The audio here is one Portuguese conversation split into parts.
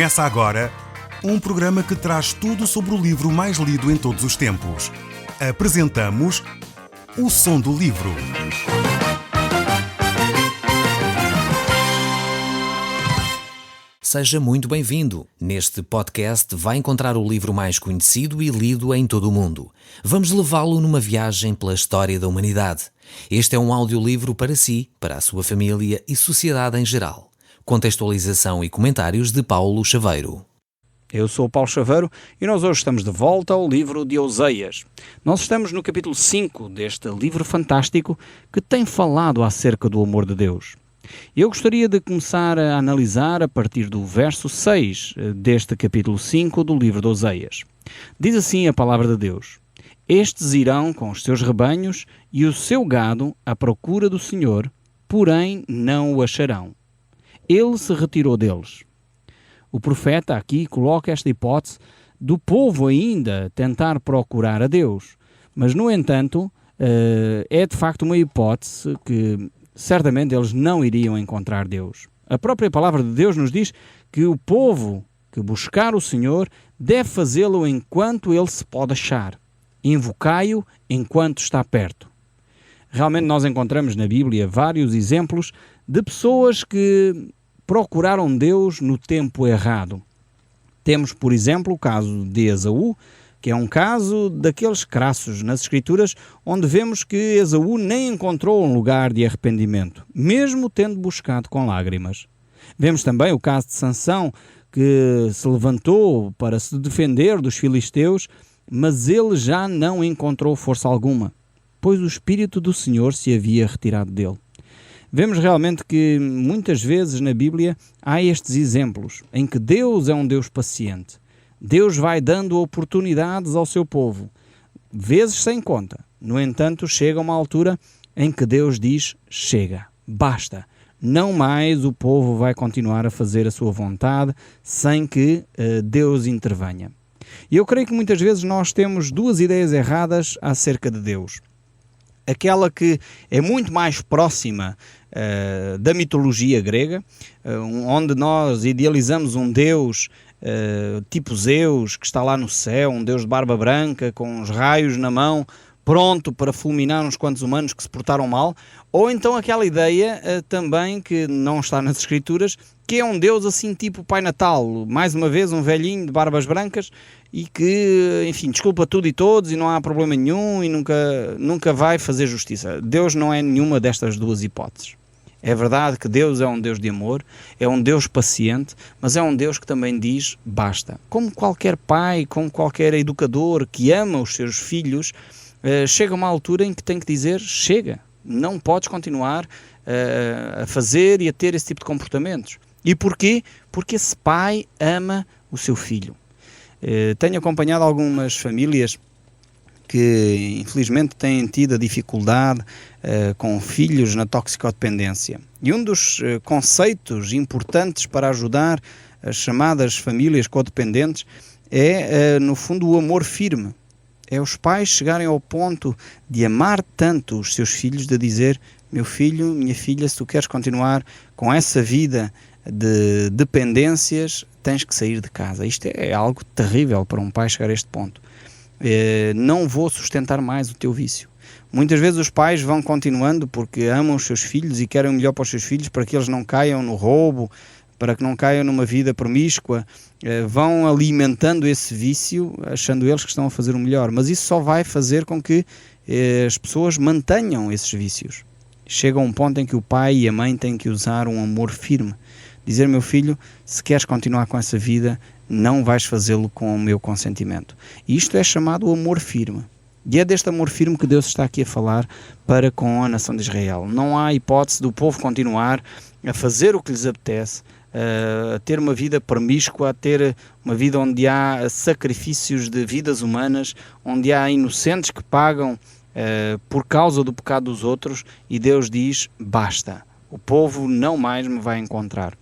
Começa agora um programa que traz tudo sobre o livro mais lido em todos os tempos. Apresentamos O Som do Livro. Seja muito bem-vindo. Neste podcast vai encontrar o livro mais conhecido e lido em todo o mundo. Vamos levá-lo numa viagem pela história da humanidade. Este é um audiolivro para si, para a sua família e sociedade em geral. Contextualização e comentários de Paulo Chaveiro. Eu sou o Paulo Chaveiro e nós hoje estamos de volta ao livro de Oseias. Nós estamos no capítulo 5 deste livro fantástico que tem falado acerca do amor de Deus. Eu gostaria de começar a analisar a partir do verso 6 deste capítulo 5 do livro de Oseias. Diz assim a palavra de Deus: Estes irão com os seus rebanhos e o seu gado à procura do Senhor, porém não o acharão. Ele se retirou deles. O profeta aqui coloca esta hipótese do povo ainda tentar procurar a Deus. Mas, no entanto, é de facto uma hipótese que certamente eles não iriam encontrar Deus. A própria palavra de Deus nos diz que o povo que buscar o Senhor deve fazê-lo enquanto ele se pode achar. Invocai-o enquanto está perto. Realmente nós encontramos na Bíblia vários exemplos de pessoas que procuraram Deus no tempo errado. Temos, por exemplo, o caso de Esaú, que é um caso daqueles crassos nas Escrituras, onde vemos que Esaú nem encontrou um lugar de arrependimento, mesmo tendo buscado com lágrimas. Vemos também o caso de Sansão, que se levantou para se defender dos filisteus, mas ele já não encontrou força alguma, pois o Espírito do Senhor se havia retirado dele. Vemos realmente que muitas vezes na Bíblia há estes exemplos em que Deus é um Deus paciente. Deus vai dando oportunidades ao seu povo, vezes sem conta. No entanto, chega uma altura em que Deus diz: chega, basta. Não mais o povo vai continuar a fazer a sua vontade sem que Deus intervenha. E eu creio que muitas vezes nós temos duas ideias erradas acerca de Deus. Aquela que é muito mais próxima da mitologia grega, onde nós idealizamos um Deus tipo Zeus, que está lá no céu, um Deus de barba branca, com os raios na mão, pronto para fulminar uns quantos humanos que se portaram mal, ou então aquela ideia também que não está nas Escrituras, que é um Deus assim tipo Pai Natal, mais uma vez um velhinho de barbas brancas e que, enfim, desculpa tudo e todos e não há problema nenhum e nunca vai fazer justiça. Deus não é nenhuma destas duas hipóteses. É verdade que Deus é um Deus de amor, é um Deus paciente, mas é um Deus que também diz basta. Como qualquer pai, como qualquer educador que ama os seus filhos, chega uma altura em que tem que dizer chega, não podes continuar a fazer e a ter esse tipo de comportamentos. E porquê? Porque esse pai ama o seu filho. Tenho acompanhado algumas famílias que infelizmente têm tido a dificuldade com filhos na toxicodependência. E um dos conceitos importantes para ajudar as chamadas famílias codependentes é, no fundo, o amor firme. É os pais chegarem ao ponto de amar tanto os seus filhos, de dizer: meu filho, minha filha, se tu queres continuar com essa vida de dependências, tens que sair de casa. Isto é algo terrível para um pai chegar a este ponto. Não vou sustentar mais o teu vício. Muitas vezes os pais vão continuando porque amam os seus filhos e querem o melhor para os seus filhos, para que eles não caiam no roubo, para que não caiam numa vida promíscua, vão alimentando esse vício, achando eles que estão a fazer o melhor. Mas isso só vai fazer com que as pessoas mantenham esses vícios. Chega a um ponto em que o pai e a mãe têm que usar um amor firme. Dizer: meu filho, se queres continuar com essa vida, não vais fazê-lo com o meu consentimento. E isto é chamado amor firme. E é deste amor firme que Deus está aqui a falar para com a nação de Israel. Não há hipótese do povo continuar a fazer o que lhes apetece, a ter uma vida promíscua, a ter uma vida onde há sacrifícios de vidas humanas, onde há inocentes que pagam por causa do pecado dos outros, e Deus diz: basta, o povo não mais me vai encontrar.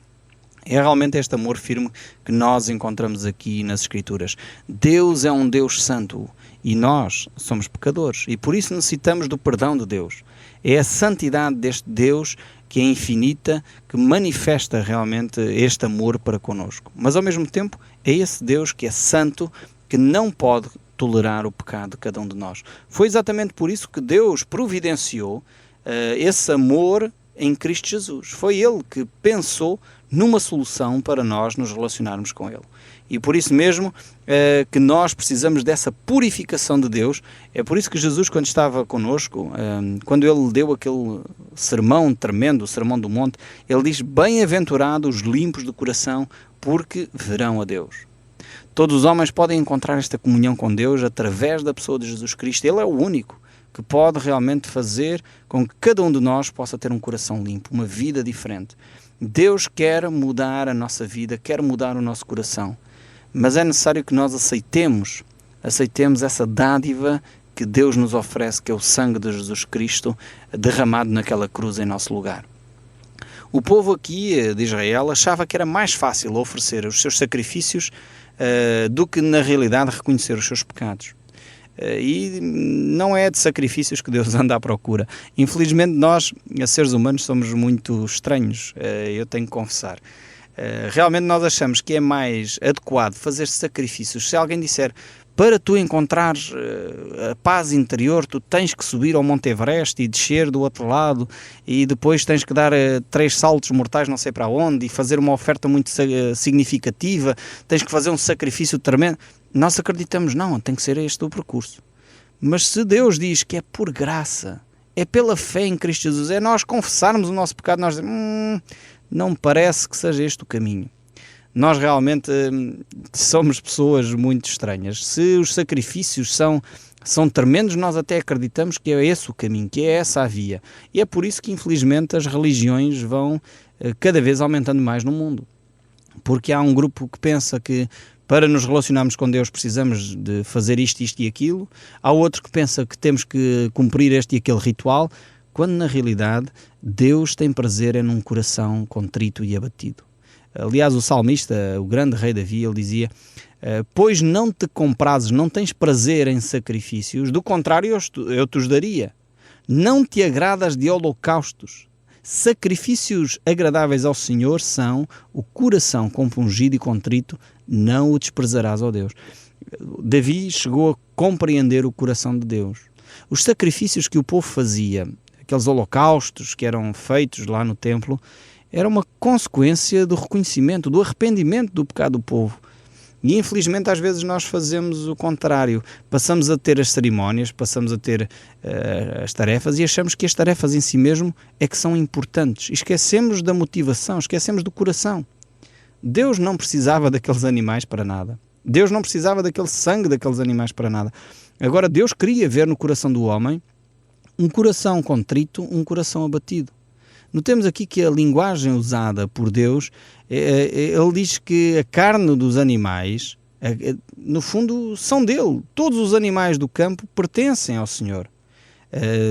É realmente este amor firme que nós encontramos aqui nas Escrituras. Deus é um Deus santo e nós somos pecadores e por isso necessitamos do perdão de Deus. É a santidade deste Deus que é infinita, que manifesta realmente este amor para connosco. Mas ao mesmo tempo é esse Deus que é santo, que não pode tolerar o pecado de cada um de nós. Foi exatamente por isso que Deus providenciou esse amor em Cristo Jesus. Foi Ele que pensou numa solução para nós nos relacionarmos com Ele. E por isso mesmo que nós precisamos dessa purificação de Deus. É por isso que Jesus, quando estava connosco, quando Ele deu aquele sermão tremendo, o Sermão do Monte, Ele diz: bem-aventurados os limpos de coração, porque verão a Deus. Todos os homens podem encontrar esta comunhão com Deus através da pessoa de Jesus Cristo. Ele é o único que pode realmente fazer com que cada um de nós possa ter um coração limpo, uma vida diferente. Deus quer mudar a nossa vida, quer mudar o nosso coração, mas é necessário que nós aceitemos essa dádiva que Deus nos oferece, que é o sangue de Jesus Cristo derramado naquela cruz em nosso lugar. O povo aqui de Israel achava que era mais fácil oferecer os seus sacrifícios do que na realidade reconhecer os seus pecados. E não é de sacrifícios que Deus anda à procura. Infelizmente nós, seres humanos, somos muito estranhos, eu tenho que confessar. Realmente nós achamos que é mais adequado fazer sacrifícios. Se alguém disser: para tu encontrares a paz interior, tu tens que subir ao Monte Everest e descer do outro lado e depois tens que dar 3 saltos mortais não sei para onde e fazer uma oferta muito significativa, tens que fazer um sacrifício tremendo. Nós acreditamos, não, tem que ser este o percurso. Mas se Deus diz que é por graça, é pela fé em Cristo Jesus, é nós confessarmos o nosso pecado, nós dizemos: não me parece que seja este o caminho. Nós realmente somos pessoas muito estranhas. Se os sacrifícios são tremendos, nós até acreditamos que é esse o caminho, que é essa a via. E é por isso que, infelizmente, as religiões vão cada vez aumentando mais no mundo. Porque há um grupo que pensa que para nos relacionarmos com Deus precisamos de fazer isto e aquilo. Há outro que pensa que temos que cumprir este e aquele ritual, quando na realidade Deus tem prazer num coração contrito e abatido. Aliás, o salmista, o grande rei Davi, ele dizia: pois não te comprases, não tens prazer em sacrifícios, do contrário eu te os daria. Não te agradas de holocaustos. Sacrifícios agradáveis ao Senhor são o coração compungido e contrito, não o desprezarás, ó Deus. Davi chegou a compreender o coração de Deus. Os sacrifícios que o povo fazia, aqueles holocaustos que eram feitos lá no templo, era uma consequência do reconhecimento, do arrependimento do pecado do povo. E infelizmente às vezes nós fazemos o contrário. Passamos a ter as cerimónias, passamos a ter as tarefas e achamos que as tarefas em si mesmo é que são importantes. Esquecemos da motivação, esquecemos do coração. Deus não precisava daqueles animais para nada. Deus não precisava daquele sangue daqueles animais para nada. Agora Deus queria ver no coração do homem um coração contrito, um coração abatido. Notemos aqui que a linguagem usada por Deus, ele diz que a carne dos animais, no fundo, são dele. Todos os animais do campo pertencem ao Senhor.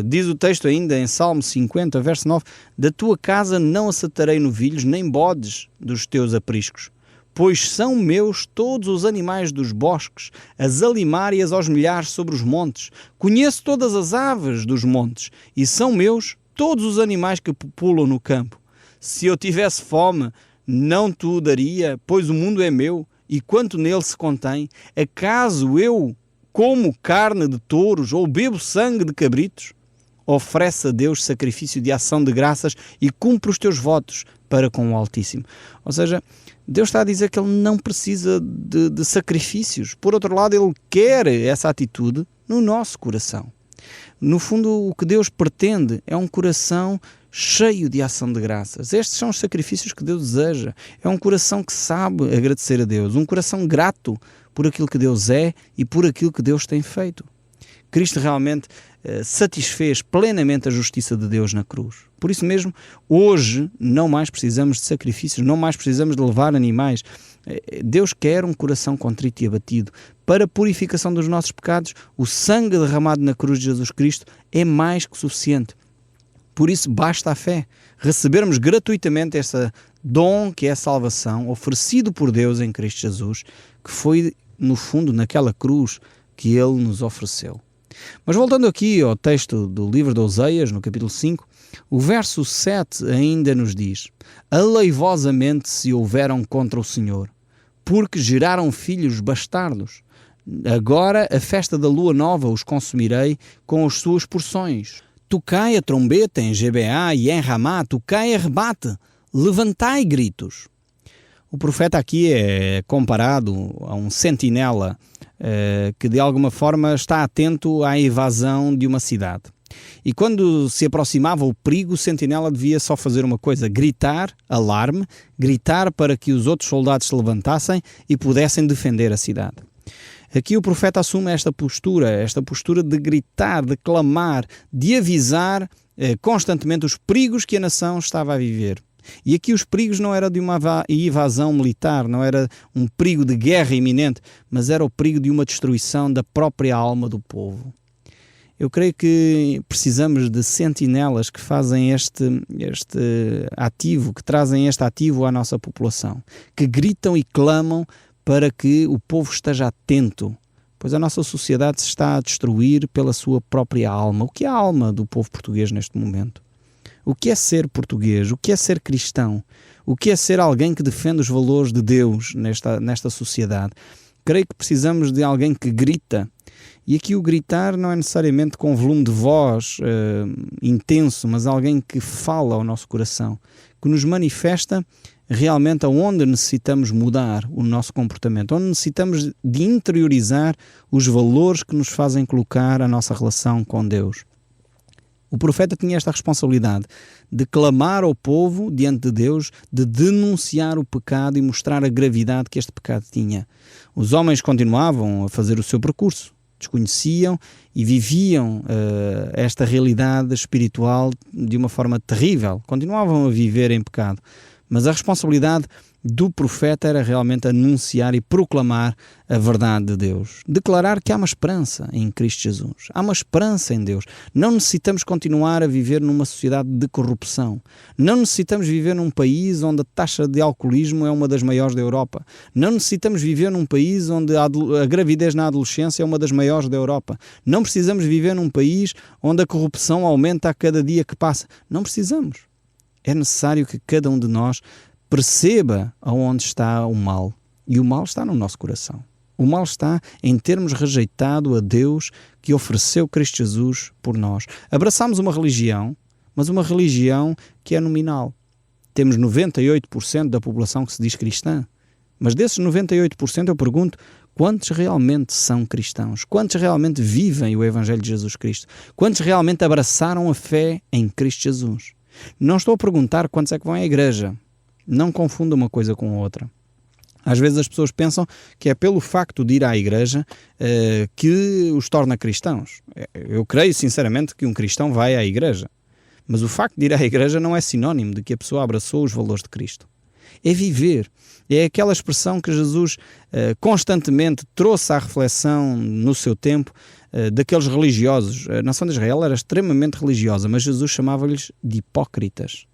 Diz o texto ainda em Salmo 50, verso 9: da tua casa não acetarei novilhos, nem bodes dos teus apriscos, pois são meus todos os animais dos bosques, as alimárias aos milhares sobre os montes. Conheço todas as aves dos montes, e são meus todos os animais que populam no campo. Se eu tivesse fome, não te o daria, pois o mundo é meu, e quanto nele se contém. Acaso eu como carne de touros ou bebo sangue de cabritos? Oferece a Deus sacrifício de ação de graças e cumpre os teus votos para com o Altíssimo. Ou seja, Deus está a dizer que Ele não precisa de sacrifícios. Por outro lado, Ele quer essa atitude no nosso coração. No fundo, o que Deus pretende é um coração cheio de ação de graças. Estes são os sacrifícios que Deus deseja. É um coração que sabe agradecer a Deus, um coração grato por aquilo que Deus é e por aquilo que Deus tem feito. Cristo realmente satisfez plenamente a justiça de Deus na cruz. Por isso mesmo, hoje não mais precisamos de sacrifícios, não mais precisamos de levar animais. Deus quer um coração contrito e abatido. Para a purificação dos nossos pecados, o sangue derramado na cruz de Jesus Cristo é mais que suficiente. Por isso basta a fé, recebermos gratuitamente essa Dom que é a salvação oferecido por Deus em Cristo Jesus, que foi, no fundo, naquela cruz que Ele nos ofereceu. Mas voltando aqui ao texto do livro de Oseias, no capítulo 5, o verso 7 ainda nos diz: aleivosamente se houveram contra o Senhor, porque geraram filhos bastardos. Agora a festa da lua nova os consumirei com as suas porções. Tocai a trombeta em Gibeá e em Ramá, tocai a rebate, levantai gritos. O profeta aqui é comparado a um sentinela que de alguma forma está atento à invasão de uma cidade. E quando se aproximava o perigo, o sentinela devia só fazer uma coisa: gritar, alarme, gritar para que os outros soldados se levantassem e pudessem defender a cidade. Aqui o profeta assume esta postura de gritar, de clamar, de avisar constantemente os perigos que a nação estava a viver. E aqui os perigos não eram de uma invasão militar, não era um perigo de guerra iminente, mas era o perigo de uma destruição da própria alma do povo. Eu creio que precisamos de sentinelas que fazem este ativo, que trazem este ativo à nossa população, que gritam e clamam para que o povo esteja atento, pois a nossa sociedade se está a destruir pela sua própria alma. O que é a alma do povo português neste momento? O que é ser português? O que é ser cristão? O que é ser alguém que defende os valores de Deus nesta sociedade? Creio que precisamos de alguém que grita. E aqui o gritar não é necessariamente com volume de voz intenso, mas alguém que fala ao nosso coração, que nos manifesta realmente aonde necessitamos mudar o nosso comportamento, onde necessitamos de interiorizar os valores que nos fazem colocar a nossa relação com Deus. O profeta tinha esta responsabilidade de clamar ao povo diante de Deus, de denunciar o pecado e mostrar a gravidade que este pecado tinha. Os homens continuavam a fazer o seu percurso, desconheciam e viviam esta realidade espiritual de uma forma terrível. Continuavam a viver em pecado. Mas a responsabilidade do profeta era realmente anunciar e proclamar a verdade de Deus. Declarar que há uma esperança em Cristo Jesus. Há uma esperança em Deus. Não necessitamos continuar a viver numa sociedade de corrupção. Não necessitamos viver num país onde a taxa de alcoolismo é uma das maiores da Europa. Não necessitamos viver num país onde a gravidez na adolescência é uma das maiores da Europa. Não precisamos viver num país onde a corrupção aumenta a cada dia que passa. Não precisamos. É necessário que cada um de nós perceba aonde está o mal. E o mal está no nosso coração. O mal está em termos rejeitado a Deus que ofereceu Cristo Jesus por nós. Abraçamos uma religião, mas uma religião que é nominal. Temos 98% da população que se diz cristã. Mas desses 98% eu pergunto, quantos realmente são cristãos? Quantos realmente vivem o Evangelho de Jesus Cristo? Quantos realmente abraçaram a fé em Cristo Jesus? Não estou a perguntar quantos é que vão à igreja. Não confunda uma coisa com a outra. Às vezes as pessoas pensam que é pelo facto de ir à igreja que os torna cristãos. Eu creio sinceramente que um cristão vai à igreja. Mas o facto de ir à igreja não é sinónimo de que a pessoa abraçou os valores de Cristo. É viver. É aquela expressão que Jesus constantemente trouxe à reflexão no seu tempo daqueles religiosos. A nação de Israel era extremamente religiosa, mas Jesus chamava-lhes de hipócritas.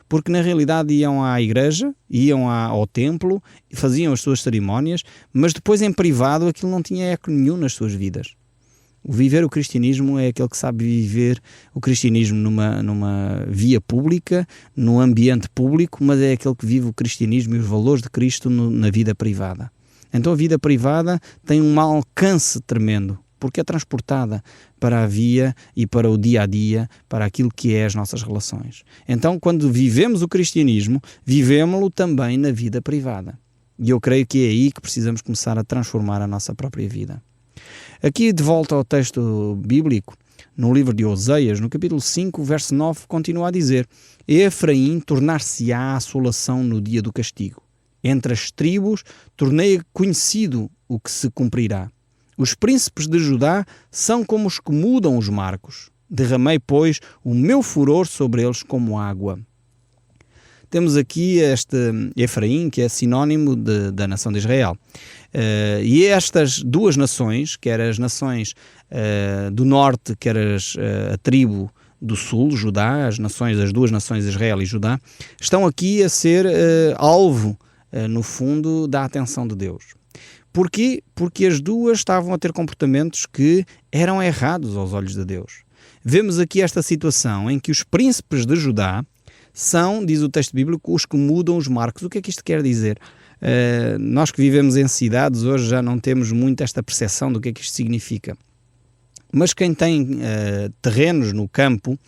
Porque na realidade iam à igreja, iam ao templo, faziam as suas cerimónias, mas depois em privado aquilo não tinha eco nenhum nas suas vidas. O viver o cristianismo é aquele que sabe viver o cristianismo numa via pública, num ambiente público, mas é aquele que vive o cristianismo e os valores de Cristo na vida privada. Então a vida privada tem um alcance tremendo, porque é transportada para a via e para o dia-a-dia, para aquilo que é as nossas relações. Então, quando vivemos o cristianismo, vivemos-lo também na vida privada. E eu creio que é aí que precisamos começar a transformar a nossa própria vida. Aqui, de volta ao texto bíblico, no livro de Oseias, no capítulo 5, verso 9, continua a dizer: Efraim tornar-se-á a assolação no dia do castigo. Entre as tribos tornei conhecido o que se cumprirá. Os príncipes de Judá são como os que mudam os marcos. Derramei, pois, o meu furor sobre eles como água. Temos aqui este Efraim, que é sinónimo da nação de Israel. E estas duas nações, quer as nações do norte, quer a tribo do sul, Judá, as duas nações Israel e Judá, estão aqui a ser alvo, no fundo, da atenção de Deus. Porquê? Porque as duas estavam a ter comportamentos que eram errados aos olhos de Deus. Vemos aqui esta situação em que os príncipes de Judá são, diz o texto bíblico, os que mudam os marcos. O que é que isto quer dizer? Nós que vivemos em cidades hoje já não temos muito esta percepção do que é que isto significa. Mas quem tem terrenos no campo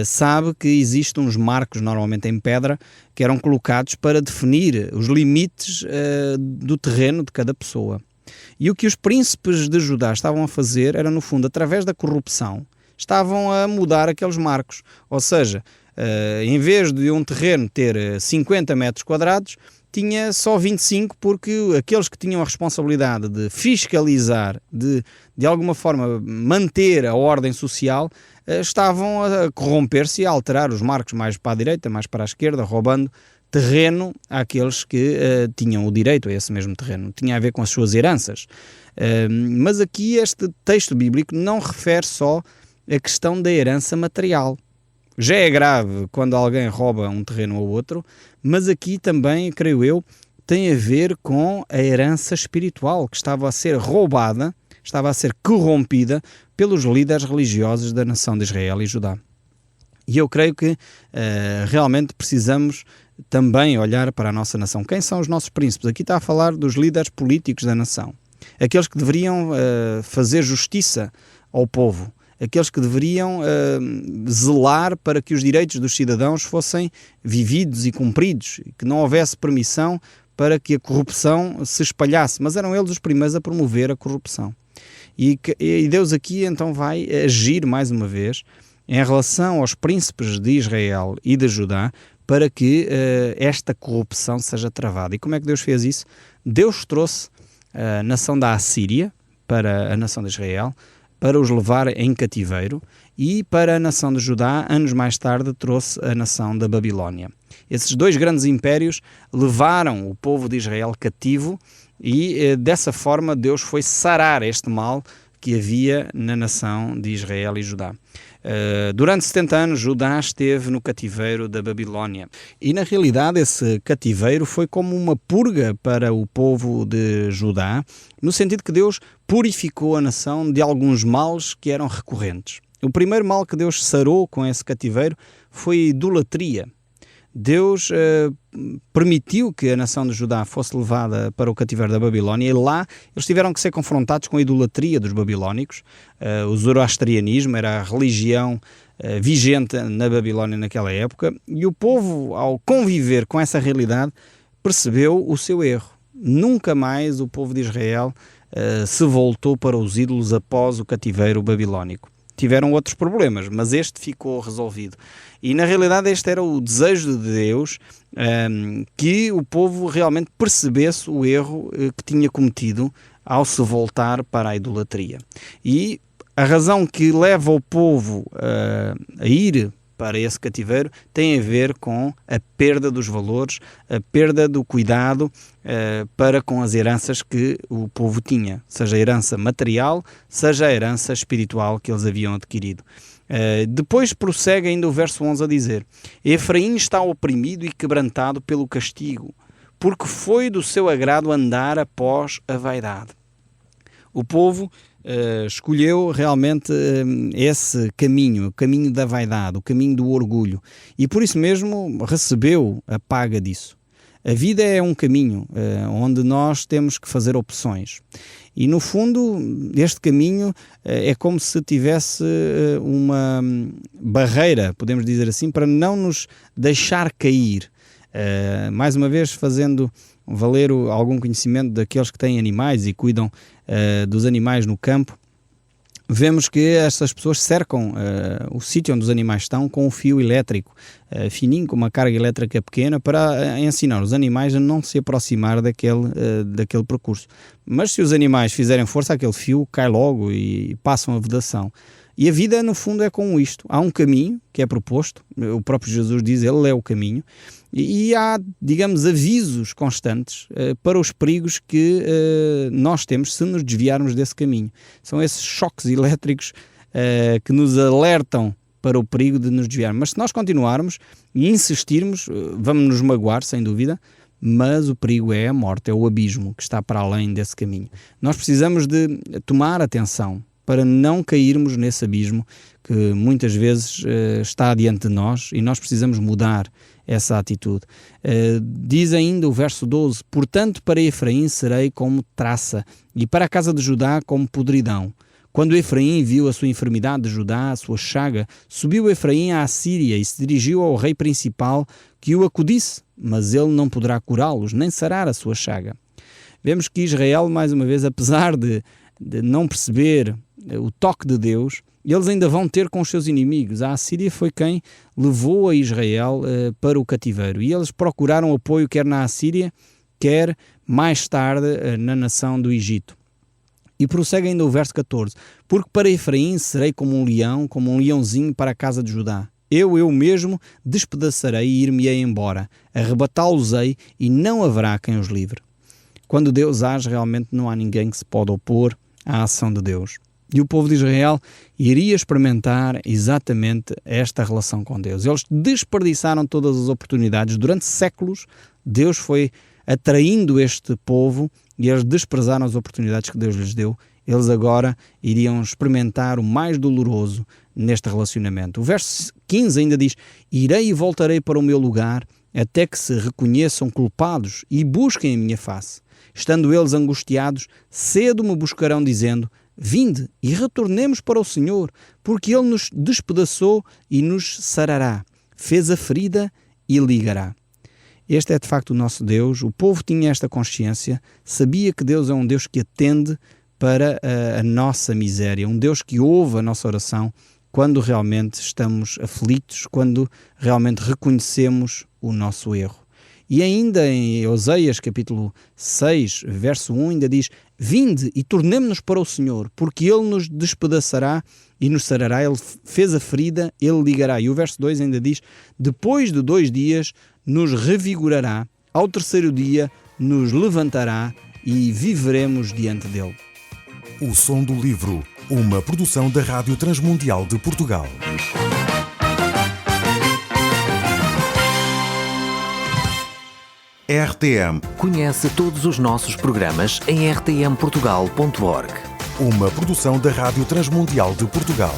sabe que existem uns marcos, normalmente em pedra, que eram colocados para definir os limites do terreno de cada pessoa. E o que os príncipes de Judá estavam a fazer era, no fundo, através da corrupção, estavam a mudar aqueles marcos. Ou seja, em vez de um terreno ter 50 metros quadrados, tinha só 25, porque aqueles que tinham a responsabilidade de fiscalizar, de alguma forma manter a ordem social, estavam a corromper-se e a alterar os marcos mais para a direita, mais para a esquerda, roubando terreno àqueles que tinham o direito a esse mesmo terreno. Tinha a ver com as suas heranças. Mas aqui este texto bíblico não refere só a questão da herança material. Já é grave quando alguém rouba um terreno ao outro, mas aqui também, creio eu, tem a ver com a herança espiritual que estava a ser roubada, estava a ser corrompida pelos líderes religiosos da nação de Israel e Judá. E eu creio que realmente precisamos também olhar para a nossa nação. Quem são os nossos príncipes? Aqui está a falar dos líderes políticos da nação. Aqueles que deveriam fazer justiça ao povo. Aqueles que deveriam zelar para que os direitos dos cidadãos fossem vividos e cumpridos, que não houvesse permissão para que a corrupção se espalhasse, mas eram eles os primeiros a promover a corrupção. E Deus aqui então vai agir mais uma vez em relação aos príncipes de Israel e de Judá para que esta corrupção seja travada. E como é que Deus fez isso? Deus trouxe a nação da Assíria para a nação de Israel, para os levar em cativeiro, e para a nação de Judá, anos mais tarde, trouxe a nação da Babilónia. Esses dois grandes impérios levaram o povo de Israel cativo e dessa forma Deus foi sarar este mal que havia na nação de Israel e Judá. Durante 70 anos Judá esteve no cativeiro da Babilónia e na realidade esse cativeiro foi como uma purga para o povo de Judá, no sentido que Deus purificou a nação de alguns males que eram recorrentes. O primeiro mal que Deus sarou com esse cativeiro foi a idolatria. Deus permitiu que a nação de Judá fosse levada para o cativeiro da Babilónia e lá eles tiveram que ser confrontados com a idolatria dos babilónicos. O zoroastrianismo era a religião vigente na Babilónia naquela época e o povo, ao conviver com essa realidade, percebeu o seu erro. Nunca mais o povo de Israel se voltou para os ídolos após o cativeiro babilónico. Tiveram outros problemas, mas este ficou resolvido. E na realidade este era o desejo de Deus, que o povo realmente percebesse o erro que tinha cometido ao se voltar para a idolatria. E a razão que leva o povo a ir para esse cativeiro tem a ver com a perda dos valores, a perda do cuidado para com as heranças que o povo tinha, seja a herança material, seja a herança espiritual que eles haviam adquirido. Depois prossegue ainda o verso 11 a dizer: Efraim está oprimido e quebrantado pelo castigo, porque foi do seu agrado andar após a vaidade. O povo escolheu realmente esse caminho, o caminho da vaidade, o caminho do orgulho, e por isso mesmo recebeu a paga disso. A vida é um caminho onde nós temos que fazer opções. E no fundo, este caminho é como se tivesse uma barreira, podemos dizer assim, para não nos deixar cair. Mais uma vez, fazendo valer algum conhecimento daqueles que têm animais e cuidam dos animais no campo, vemos que essas pessoas cercam o sítio onde os animais estão com um fio elétrico fininho, com uma carga elétrica pequena, para ensinar os animais a não se aproximar daquele percurso. Mas se os animais fizerem força, aquele fio cai logo e passam a vedação. E a vida, no fundo, é com isto. Há um caminho que é proposto, o próprio Jesus diz, ele é o caminho, e há, digamos, avisos constantes para os perigos que nós temos se nos desviarmos desse caminho. São esses choques elétricos que nos alertam para o perigo de nos desviar. Mas se nós continuarmos e insistirmos, vamos nos magoar, sem dúvida, mas o perigo é a morte, é o abismo que está para além desse caminho. Nós precisamos de tomar atenção para não cairmos nesse abismo que muitas vezes está diante de nós, e nós precisamos mudar essa atitude. Diz ainda o verso 12: portanto para Efraim serei como traça, e para a casa de Judá como podridão. Quando Efraim viu a sua enfermidade de Judá, a sua chaga, subiu Efraim à Assíria e se dirigiu ao rei principal que o acudisse, mas ele não poderá curá-los, nem sarar a sua chaga. Vemos que Israel, mais uma vez, apesar de não perceber o toque de Deus, eles ainda vão ter com os seus inimigos. A Assíria foi quem levou a Israel para o cativeiro, e eles procuraram apoio quer na Assíria, quer mais tarde na nação do Egito. E prossegue ainda o verso 14: porque para Efraim serei como um leãozinho para a casa de Judá. Eu mesmo despedaçarei e ir-me-ei embora, arrebatá-los-ei e não haverá quem os livre. Quando Deus age, realmente não há ninguém que se pode opor à ação de Deus. E o povo de Israel iria experimentar exatamente esta relação com Deus. Eles desperdiçaram todas as oportunidades. Durante séculos, Deus foi atraindo este povo e eles desprezaram as oportunidades que Deus lhes deu. Eles agora iriam experimentar o mais doloroso neste relacionamento. O verso 15 ainda diz: irei e voltarei para o meu lugar, até que se reconheçam culpados e busquem a minha face. Estando eles angustiados, cedo me buscarão, dizendo: vinde e retornemos para o Senhor, porque Ele nos despedaçou e nos sarará, fez a ferida e ligará. Este é de facto o nosso Deus. O povo tinha esta consciência, sabia que Deus é um Deus que atende para a nossa miséria, um Deus que ouve a nossa oração quando realmente estamos aflitos, quando realmente reconhecemos o nosso erro. E ainda em Oseias capítulo 6, verso 1, ainda diz: vinde e tornemo-nos para o Senhor, porque Ele nos despedaçará e nos sarará, Ele fez a ferida, Ele ligará. E o verso 2 ainda diz: depois de 2 dias nos revigorará, ao 3º dia nos levantará e viveremos diante dele. O Som do Livro, uma produção da Rádio Transmundial de Portugal. RTM. Conhece todos os nossos programas em rtmportugal.org. Uma produção da Rádio Transmundial de Portugal.